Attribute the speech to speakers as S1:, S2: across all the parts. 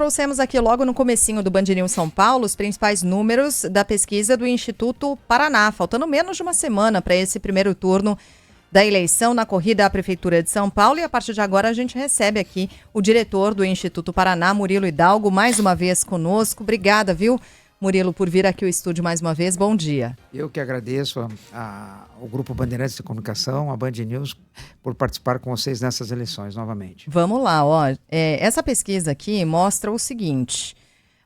S1: trouxemos aqui logo no comecinho do Band News São Paulo os principais números da pesquisa do Instituto Paraná, faltando menos de uma semana para esse primeiro turno da eleição na corrida à Prefeitura de São Paulo. E a partir de agora a gente recebe aqui o diretor do Instituto Paraná, Murilo Hidalgo, mais uma vez conosco. Obrigada, viu, Murilo, por vir aqui ao estúdio mais uma vez. Bom dia.
S2: Eu que agradeço ao Grupo Bandeirantes de Comunicação, a Band News, por participar com vocês nessas eleições novamente.
S1: Vamos lá, ó. Essa pesquisa aqui mostra o seguinte: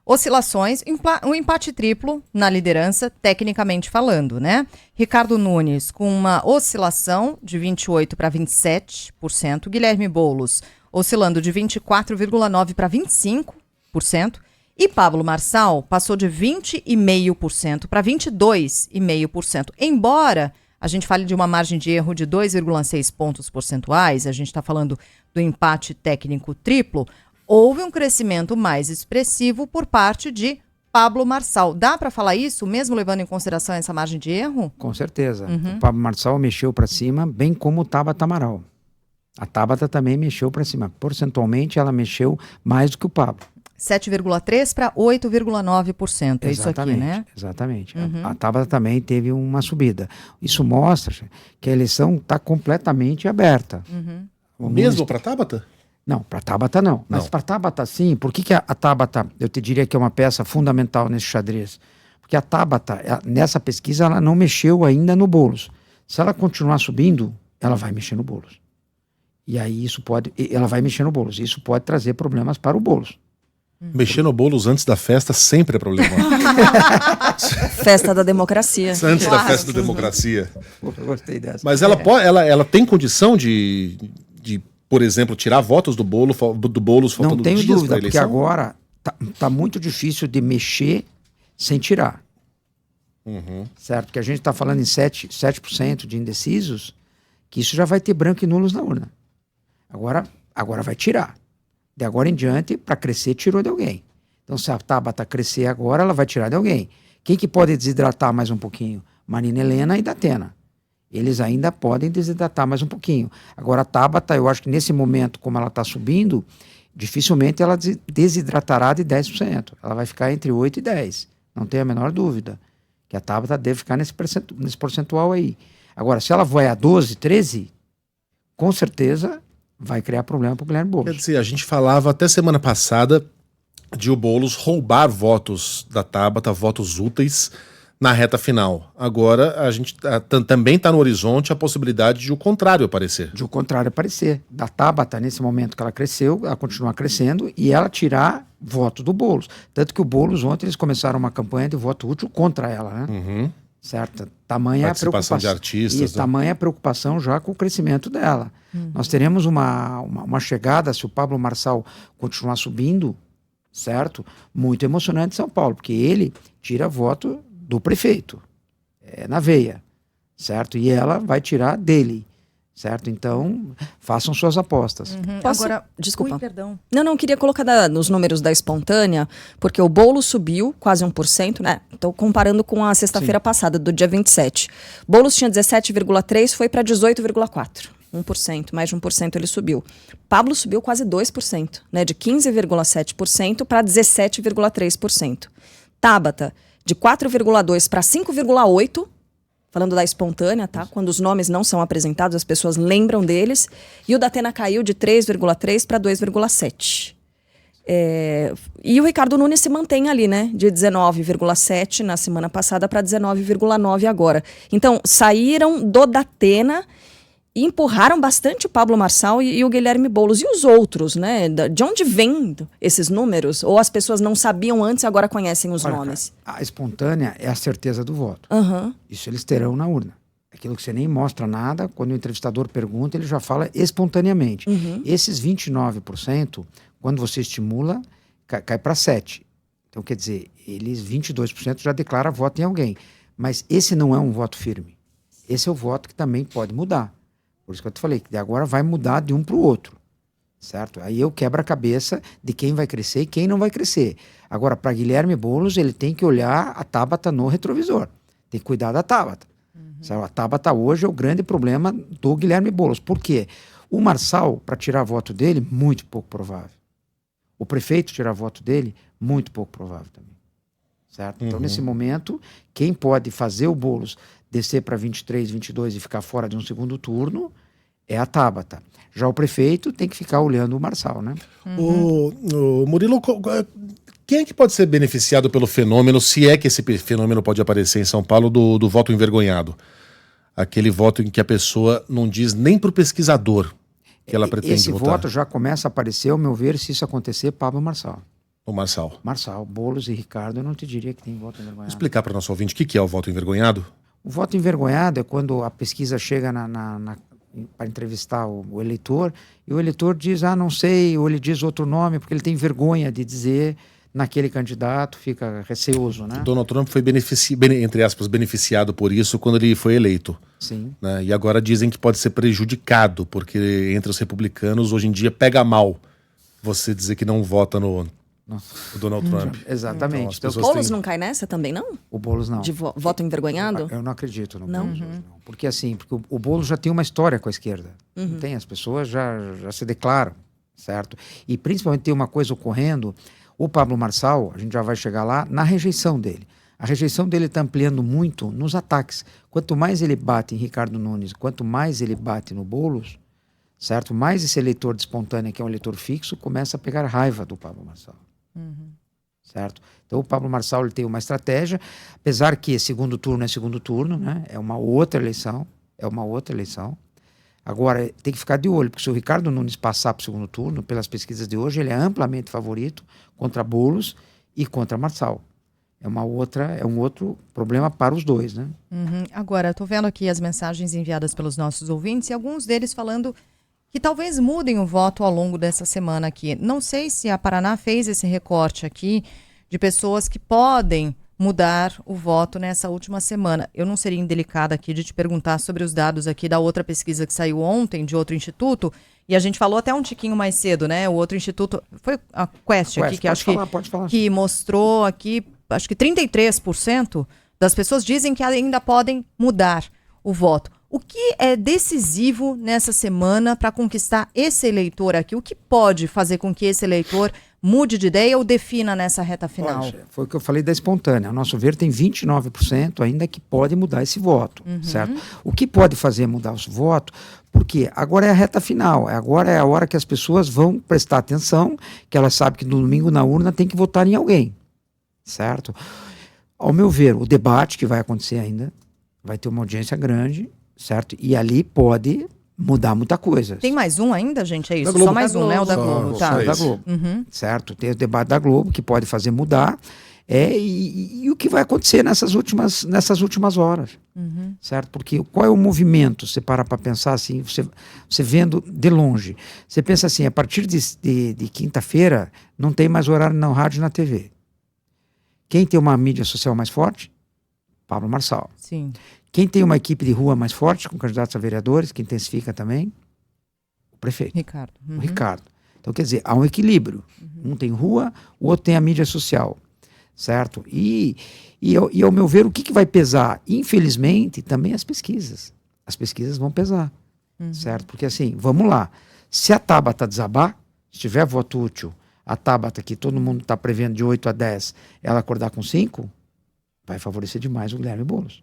S1: oscilações, um empate triplo na liderança, tecnicamente falando, né? Ricardo Nunes com uma oscilação de 28% para 27%, Guilherme Boulos oscilando de 24,9% para 25%, e Pablo Marçal passou de 20,5% para 22,5%. Embora a gente fale de uma margem de erro de 2,6 pontos percentuais, a gente está falando do empate técnico triplo, houve um crescimento mais expressivo por parte de Pablo Marçal. Dá para falar isso, mesmo levando em consideração essa margem de erro?
S2: Com certeza. O Pablo Marçal mexeu para cima, bem como o Tabata Amaral. A Tabata também mexeu para cima. Percentualmente, ela mexeu mais do que o Pablo.
S1: 7,3% para 8,9%. É isso aqui, né?
S2: Exatamente. A Tabata também teve uma subida. Isso mostra que a eleição está completamente aberta.
S3: Mesmo para a Tabata?
S2: Não, para a Tabata não. Mas para a Tabata sim. Por que a Tabata, eu te diria que é uma peça fundamental nesse xadrez? Porque a Tabata, nessa pesquisa, ela não mexeu ainda no Boulos. Se ela continuar subindo, ela vai mexer no Boulos. E aí ela vai mexer no Boulos. Isso pode trazer problemas para o Boulos.
S3: Mexer no Boulos antes da festa sempre é problema.
S4: Festa da democracia.
S3: Antes da festa da democracia.
S2: Eu gostei dessa.
S3: Mas ela tem condição de, por exemplo, tirar votos do Boulos faltando
S2: não tenho
S3: dias
S2: dúvida,
S3: para a eleição?
S2: porque agora tá muito difícil de mexer sem tirar. Certo? Porque a gente está falando em 7% de indecisos, que isso já vai ter branco e nulos na urna. Agora vai tirar. De agora em diante, para crescer, tirou de alguém. Então, se a Tabata crescer agora, ela vai tirar de alguém. Quem que pode desidratar mais um pouquinho? Marina Helena e Datena. Eles ainda podem desidratar mais um pouquinho. Agora, a Tabata, eu acho que nesse momento, como ela está subindo, dificilmente ela desidratará de 10%. Ela vai ficar entre 8% e 10%. Não tenho a menor dúvida. Que a Tabata deve ficar nesse percentual aí. Agora, se ela vai a 12%, 13%, com certeza vai criar problema para o Guilherme Boulos.
S3: Quer dizer, a gente falava até semana passada de o Boulos roubar votos da Tabata, votos úteis, na reta final. Agora, a gente também está no horizonte a possibilidade de o contrário aparecer.
S2: De o contrário aparecer. Da Tabata, nesse momento que ela cresceu, ela continua crescendo e ela tirar voto do Boulos. Tanto que o Boulos, ontem, eles começaram uma campanha de voto útil contra ela, né? Certo? Tamanha a preocupação
S3: de artistas.
S2: Tamanha a preocupação já com o crescimento dela. Nós teremos uma chegada, se o Pablo Marçal continuar subindo, certo? Muito emocionante em São Paulo, porque ele tira voto do prefeito, na veia, certo? E ela vai tirar dele, certo? Então, façam suas apostas.
S1: Agora,
S4: desculpa.
S1: Ui, perdão.
S4: Não, queria colocar nos números da espontânea, porque o Boulos subiu quase 1%, né? Estou comparando com a sexta-feira passada, do dia 27. Boulos tinha 17,3%, foi para 18,4%. 1%, mais de 1% ele subiu. Pablo subiu quase 2%, né? De 15,7% para 17,3%. Tabata, de 4,2% para 5,8%, falando da espontânea, tá? Quando os nomes não são apresentados, as pessoas lembram deles. E o Datena caiu de 3,3% para 2,7%. E o Ricardo Nunes se mantém ali, né? De 19,7% na semana passada para 19,9% agora. Então, saíram do Datena e empurraram bastante o Pablo Marçal e o Guilherme Boulos. E os outros, né? De onde vêm esses números? Ou as pessoas não sabiam antes e agora conhecem os nomes?
S2: A espontânea é a certeza do voto. Isso eles terão na urna. Aquilo que você nem mostra nada, quando o entrevistador pergunta, ele já fala espontaneamente. Esses 29%, quando você estimula, cai para 7%. Então, quer dizer, eles 22% já declaram voto em alguém. Mas esse não é um voto firme. Esse é o voto que também pode mudar. Por isso que eu te falei, que de agora vai mudar de um para o outro, certo? Aí eu quebro a cabeça de quem vai crescer e quem não vai crescer. Agora, para Guilherme Boulos, ele tem que olhar a Tabata no retrovisor. Tem que cuidar da Tabata. A Tabata hoje é o grande problema do Guilherme Boulos. Por quê? O Marçal, para tirar voto dele, muito pouco provável. O prefeito tirar voto dele, muito pouco provável também. Certo? Então, nesse momento, quem pode fazer o Boulos descer para 23, 22 e ficar fora de um segundo turno é a Tabata. Já o prefeito tem que ficar olhando o Marçal, né?
S3: O Murilo, quem é que pode ser beneficiado pelo fenômeno, se é que esse fenômeno pode aparecer em São Paulo, do voto envergonhado? Aquele voto em que a pessoa não diz nem para o pesquisador que ela pretende
S2: Esse
S3: votar.
S2: voto já começa a aparecer, ao meu ver, se isso acontecer, Pablo Marçal.
S3: O Marçal.
S2: Marçal, Boulos e Ricardo, eu não te diria que tem voto envergonhado.
S3: Vou explicar para o nosso ouvinte o que é o voto envergonhado?
S2: O voto envergonhado é quando a pesquisa chega para entrevistar o eleitor e o eleitor diz, não sei, ou ele diz outro nome porque ele tem vergonha de dizer naquele candidato, fica receoso, né?
S3: O Donald Trump foi, entre aspas, beneficiado por isso quando ele foi eleito.
S2: Sim.
S3: Né? E agora dizem que pode ser prejudicado, porque entre os republicanos, hoje em dia, pega mal você dizer que não vota no Donald Trump.
S2: Exatamente.
S3: Então,
S4: O Boulos não cai nessa também, não?
S2: O Boulos não.
S4: De voto envergonhado?
S2: Eu não acredito no
S4: Não?
S2: Boulos hoje, não. Porque assim, o Boulos já tem uma história com a esquerda. Não tem? As pessoas já se declaram, certo? E principalmente tem uma coisa ocorrendo, o Pablo Marçal, a gente já vai chegar lá, na rejeição dele. A rejeição dele está ampliando muito nos ataques. Quanto mais ele bate em Ricardo Nunes, quanto mais ele bate no Boulos, certo? Mais esse eleitor de espontânea, que é um eleitor fixo, começa a pegar raiva do Pablo Marçal. Certo? Então o Pablo Marçal ele tem uma estratégia, apesar que segundo turno é segundo turno, né? É uma outra eleição, Agora, tem que ficar de olho, porque se o Ricardo Nunes passar para o segundo turno, pelas pesquisas de hoje, ele é amplamente favorito contra Boulos e contra Marçal. É um outro problema para os dois, né?
S1: Agora, estou vendo aqui as mensagens enviadas pelos nossos ouvintes e alguns deles falando que talvez mudem o voto ao longo dessa semana aqui. Não sei se a Paraná fez esse recorte aqui de pessoas que podem mudar o voto nessa última semana. Eu não seria indelicada aqui de te perguntar sobre os dados aqui da outra pesquisa que saiu ontem, de outro instituto, e a gente falou até um tiquinho mais cedo, né? O outro instituto, foi a Quest aqui, que acho que mostrou aqui, acho que 33% das pessoas dizem que ainda podem mudar o voto. O que é decisivo nessa semana para conquistar esse eleitor aqui? O que pode fazer com que esse eleitor mude de ideia ou defina nessa reta final?
S2: Olha, foi o que eu falei da espontânea. Ao nosso ver, tem 29% ainda que pode mudar esse voto, certo? O que pode fazer mudar o voto? Porque agora é a reta final, agora é a hora que as pessoas vão prestar atenção, que elas sabem que no domingo na urna tem que votar em alguém, certo? Ao meu ver, o debate que vai acontecer ainda vai ter uma audiência grande, certo? E ali pode mudar muita coisa.
S1: Tem mais um ainda, gente? É isso?
S3: Só
S1: mais um, né? O da Globo.
S3: Tá.
S2: Da Globo, certo? Tem o debate da Globo que pode fazer mudar. E o que vai acontecer nessas últimas horas, certo? Porque qual é o movimento? Você para pensar assim, você vendo de longe. Você pensa assim, a partir de quinta-feira não tem mais horário na rádio e na TV. Quem tem uma mídia social mais forte? Pablo Marçal.
S1: Sim.
S2: Quem tem uma equipe de rua mais forte, com candidatos a vereadores, que intensifica também? O prefeito.
S1: Ricardo.
S2: O Ricardo. Então, quer dizer, há um equilíbrio. Um tem rua, o outro tem a mídia social. Certo? E ao meu ver, o que vai pesar? Infelizmente, também as pesquisas. As pesquisas vão pesar. Certo? Porque assim, vamos lá. Se a Tabata desabar, se tiver voto útil, a Tabata, que todo mundo está prevendo de 8 a 10, ela acordar com 5, vai favorecer demais o Guilherme Boulos.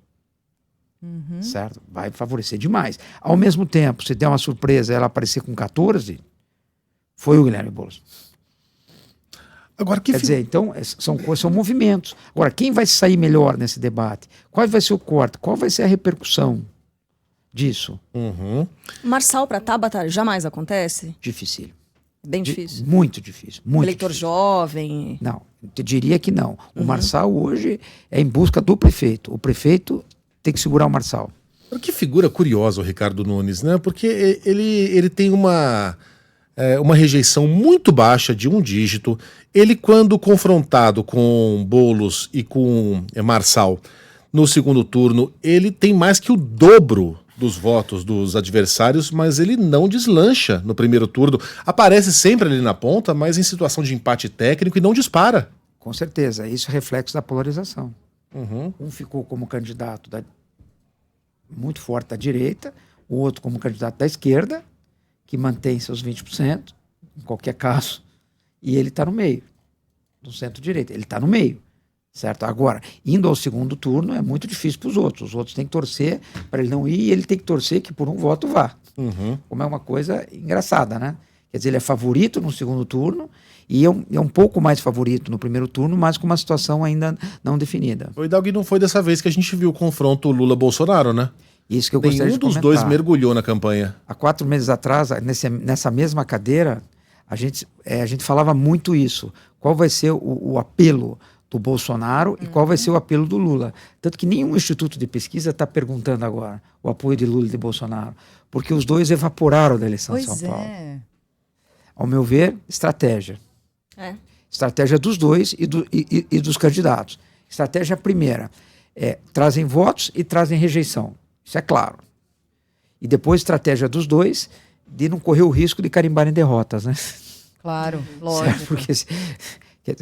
S2: Certo? Vai favorecer demais. Ao mesmo tempo, se der uma surpresa ela aparecer com 14, foi o Guilherme Boulos.
S3: Agora,
S2: Quer dizer, então, são movimentos. Agora, quem vai sair melhor nesse debate? Qual vai ser o corte? Qual vai ser a repercussão disso?
S4: Marçal para Tabata jamais acontece?
S2: Difícil.
S4: Bem difícil.
S2: Muito difícil. Muito
S4: Eleitor
S2: difícil.
S4: jovem.
S2: Não, eu diria que não. O Marçal hoje é em busca do prefeito. O prefeito tem que segurar o Marçal.
S3: Que figura curiosa o Ricardo Nunes, né? Porque ele tem uma rejeição muito baixa de um dígito. Ele, quando confrontado com Boulos e com Marçal no segundo turno, ele tem mais que o dobro dos votos dos adversários, mas ele não deslancha no primeiro turno. Aparece sempre ali na ponta, mas em situação de empate técnico e não dispara.
S2: Com certeza. Isso é reflexo da polarização. Um ficou como candidato muito forte da direita, o outro como candidato da esquerda, que mantém seus 20%, em qualquer caso. e ele está no meio, do centro-direita. Ele está no meio, certo? Agora, indo ao segundo turno é muito difícil para os outros. Os outros têm que torcer para ele não ir e ele tem que torcer que por um voto vá. Como é uma coisa engraçada, né? Quer dizer, ele é favorito no segundo turno e é um pouco mais favorito no primeiro turno, mas com uma situação ainda não definida.
S3: O Hidalgo, não foi dessa vez que a gente viu o confronto Lula-Bolsonaro, né?
S2: Isso que eu gostaria
S3: Nenhum
S2: de comentar.
S3: dos dois mergulhou na campanha.
S2: Há 4 meses atrás, nessa mesma cadeira, a gente falava muito isso. Qual vai ser o apelo do Bolsonaro e qual vai ser o apelo do Lula? Tanto que nenhum instituto de pesquisa está perguntando agora o apoio de Lula e de Bolsonaro, porque os dois evaporaram da eleição de São Paulo. Ao meu ver, estratégia. Estratégia dos dois e dos candidatos. Estratégia primeira, trazem votos e trazem rejeição. Isso é claro. E depois, estratégia dos dois de não correr o risco de carimbarem derrotas, né?
S1: Claro, lógico.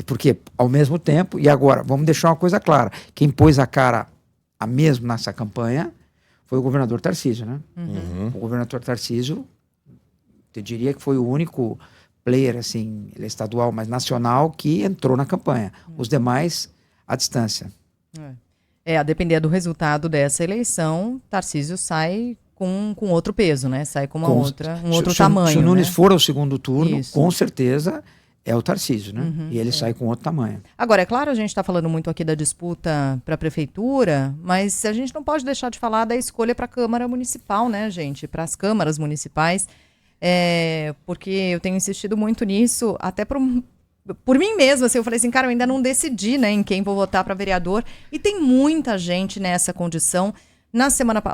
S2: Porque, ao mesmo tempo, e agora, vamos deixar uma coisa clara, quem pôs a cara a mesmo nessa campanha foi o governador Tarcísio, né? O governador Tarcísio, eu diria que foi o único player, assim, ele é estadual, mas nacional, que entrou na campanha. Os demais, à distância.
S1: A depender do resultado dessa eleição, Tarcísio sai com outro peso, né? Sai com outro tamanho.
S2: Se o Nunes
S1: né?
S2: for ao segundo turno,
S1: Isso.
S2: com certeza é o Tarcísio, né? E ele sai com outro tamanho.
S1: Agora, é claro, a gente está falando muito aqui da disputa para a prefeitura, mas a gente não pode deixar de falar da escolha para a Câmara Municipal, né, gente? Para as câmaras municipais, porque eu tenho insistido muito nisso, até por mim mesma, assim, eu falei assim, cara, eu ainda não decidi, né, em quem vou votar para vereador, e tem muita gente nessa condição.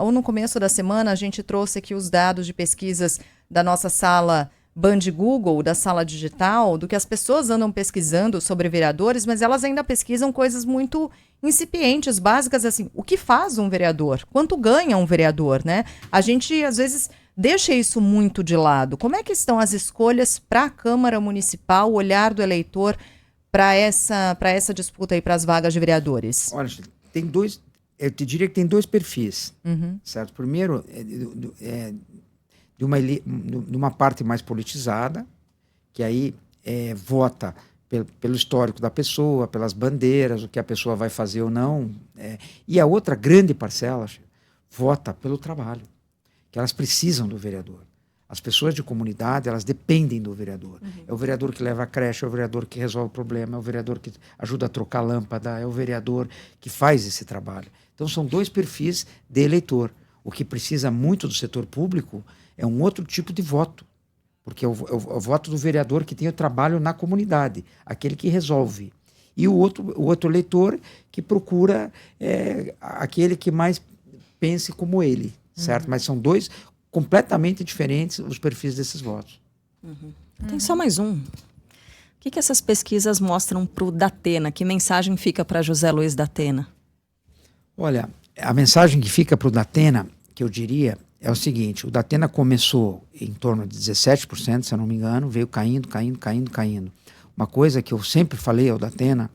S1: Ou no começo da semana, a gente trouxe aqui os dados de pesquisas da nossa sala Band Google, da sala digital, do que as pessoas andam pesquisando sobre vereadores, mas elas ainda pesquisam coisas muito incipientes, básicas, assim, o que faz um vereador? Quanto ganha um vereador, né? A gente, às vezes, deixa isso muito de lado. Como é que estão as escolhas para a Câmara Municipal, o olhar do eleitor para essa disputa aí, para as vagas de vereadores?
S2: Olha, eu te diria que tem 2 perfis, certo? Primeiro, de uma parte mais politizada, que aí vota pelo histórico da pessoa, pelas bandeiras, o que a pessoa vai fazer ou não. E a outra grande parcela vota pelo trabalho, que elas precisam do vereador. As pessoas de comunidade, elas dependem do vereador. É o vereador que leva a creche, é o vereador que resolve o problema, é o vereador que ajuda a trocar lâmpada, é o vereador que faz esse trabalho. Então, são 2 perfis de eleitor. O que precisa muito do setor público é um outro tipo de voto, porque é o voto do vereador que tem o trabalho na comunidade, aquele que resolve. E o outro eleitor que procura aquele que mais pense como ele, certo? Mas são 2 completamente diferentes os perfis desses votos.
S4: Tem só mais um. O que essas pesquisas mostram para o Datena? Que mensagem fica para José Luiz Datena?
S2: Olha, a mensagem que fica para o Datena, que eu diria, é o seguinte: o Datena começou em torno de 17%, se eu não me engano, veio caindo. Uma coisa que eu sempre falei ao Datena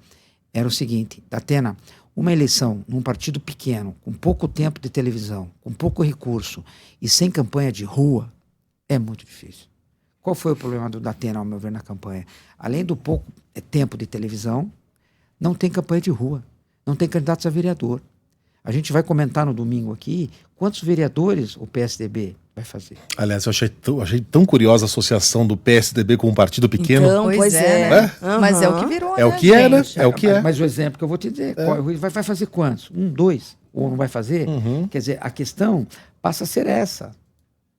S2: era o seguinte: Datena, uma eleição num partido pequeno, com pouco tempo de televisão, com pouco recurso e sem campanha de rua, é muito difícil. Qual foi o problema do Datena, ao meu ver, na campanha? Além do pouco tempo de televisão, não tem campanha de rua, não tem candidatos a vereador. A gente vai comentar no domingo aqui quantos vereadores o PSDB vai fazer.
S3: Aliás, eu achei tão curiosa a associação do PSDB com um partido pequeno.
S4: Então, pois é.
S1: Né? Mas é o que virou,
S3: É o que é, né?
S1: gente?
S3: É o que é.
S2: Mas o exemplo que eu vou te dizer, vai fazer quantos? 1, 2? Ou não vai fazer? Quer dizer, a questão passa a ser essa,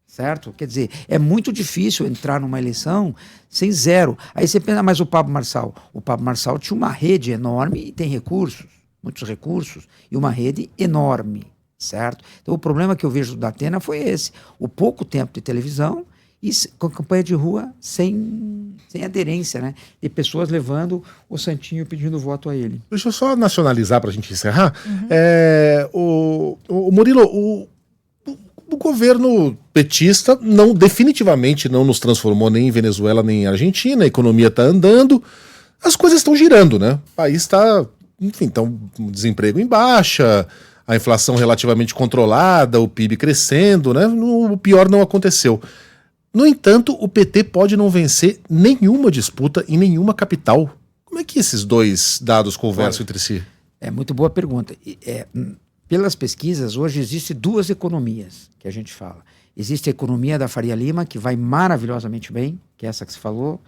S2: certo? Quer dizer, é muito difícil entrar numa eleição sem 0. Aí você pensa, mas o Pablo Marçal? O Pablo Marçal tinha uma rede enorme e tem recursos, muitos recursos, e uma rede enorme, certo? Então o problema que eu vejo do Datena foi esse: o pouco tempo de televisão e com campanha de rua sem aderência, né? De pessoas levando o santinho pedindo voto a ele.
S3: Deixa eu só nacionalizar para a gente encerrar. O Murilo, o governo petista definitivamente não nos transformou nem em Venezuela nem em Argentina. A economia está andando, as coisas estão girando, né? O país está, enfim, o desemprego em baixa, a inflação relativamente controlada, o PIB crescendo, né? O pior não aconteceu. No entanto, o PT pode não vencer nenhuma disputa em nenhuma capital. Como é que esses dois dados conversam entre si?
S2: É muito boa pergunta. Pelas pesquisas, hoje existem duas economias que a gente fala. Existe a economia da Faria Lima, que vai maravilhosamente bem, que é essa que você falou,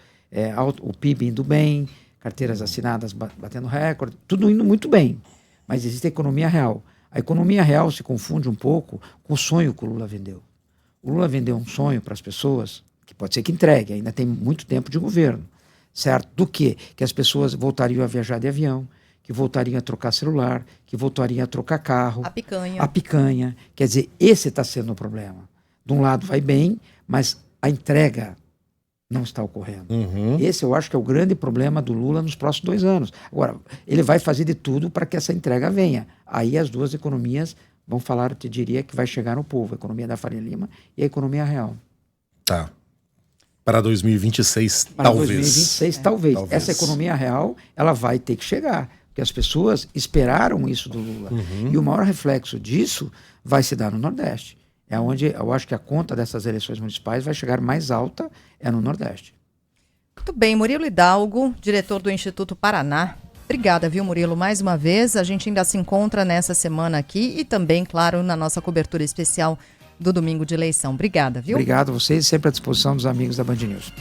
S2: o PIB indo bem, carteiras assinadas batendo recorde, tudo indo muito bem. Mas existe a economia real. A economia real se confunde um pouco com o sonho que o Lula vendeu. O Lula vendeu um sonho para as pessoas, que pode ser que entregue, ainda tem muito tempo de governo, certo? Do quê? Que as pessoas voltariam a viajar de avião, que voltariam a trocar celular, que voltariam a trocar carro.
S1: A picanha.
S2: A picanha. Quer dizer, esse está sendo o problema. De um lado vai bem, mas a entrega não está ocorrendo. Esse eu acho que é o grande problema do Lula nos próximos 2 anos. Agora, ele vai fazer de tudo para que essa entrega venha. Aí as duas economias vão falar, eu te diria, que vai chegar no povo. A economia da Faria Lima e a economia real.
S3: Tá. Para 2026,
S2: Para
S3: talvez.
S2: 2026, talvez.
S3: Talvez.
S2: Essa economia real, ela vai ter que chegar. Porque as pessoas esperaram isso do Lula. E o maior reflexo disso vai se dar no Nordeste. É onde eu acho que a conta dessas eleições municipais vai chegar mais alta, é no Nordeste.
S1: Muito bem, Murilo Hidalgo, diretor do Instituto Paraná. Obrigada, viu, Murilo, mais uma vez. A gente ainda se encontra nessa semana aqui e também, claro, na nossa cobertura especial do domingo de eleição. Obrigada, viu?
S2: Obrigado a vocês, sempre à disposição dos amigos da Band News.